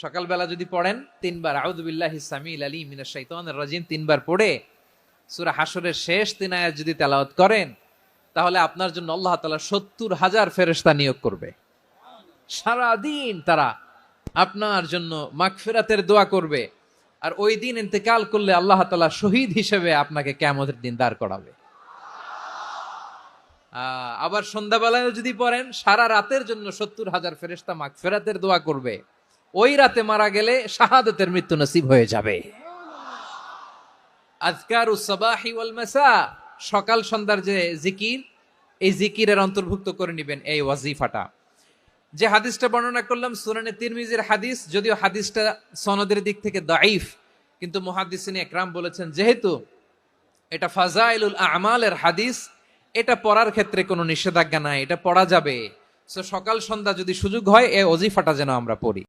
সকালবেলা যদি পড়েন 3 বার আউযু বিল্লাহিস সামিল আলিম মিনাশ শাইতানির রাজিম 3 বার পড়ে সূরা হাশরের শেষ 3 আয়াত যদি তেলাওয়াত করেন, তাহলে আপনার জন্য আল্লাহ তাআলা 70,000 ফেরেশতা নিয়োগ করবে। সারা দিন তারা আপনার জন্য মাগফিরাতের দোয়া করবে। আর ওই দিন ইন্তেকাল করলে আল্লাহ তাআলা শহীদ হিসেবে আপনাকে কিয়ামতের দিন দাঁড় করাবে। আবার সন্ধ্যাবেলায় যদি পড়েন, সারা রাতের জন্য 70,000 ফেরেশতা মাগফিরাতের দোয়া করবে। ওই রাতে মারা গেলে শাহাদাতের মৃত্যু নসিব হয়ে যাবে। আযকারুস সাবাহি ওয়াল মাসা, সকাল সন্ধ্যার যে জিকির, এই জিকিরের অন্তর্ভুক্ত করে নেবেন এই ওয়াজিফাটা। যে হাদিসটা বর্ণনা করলাম সুনানে তিরমিজির হাদিস, যদিও হাদিসটা সনদের দিক থেকে দাঈফ, কিন্তু মুহাদ্দিসিন ইকরাম বলেছেন যেহেতু এটা ফাজাইলুল আমালের হাদিস, এটা পড়ার ক্ষেত্রে কোনো নিষেধাজ্ঞা নাই, এটা পড়া যাবে। সো সকাল সন্ধ্যা যদি সুযোগ হয় এই ওয়াজিফাটা যেন আমরা পড়ি।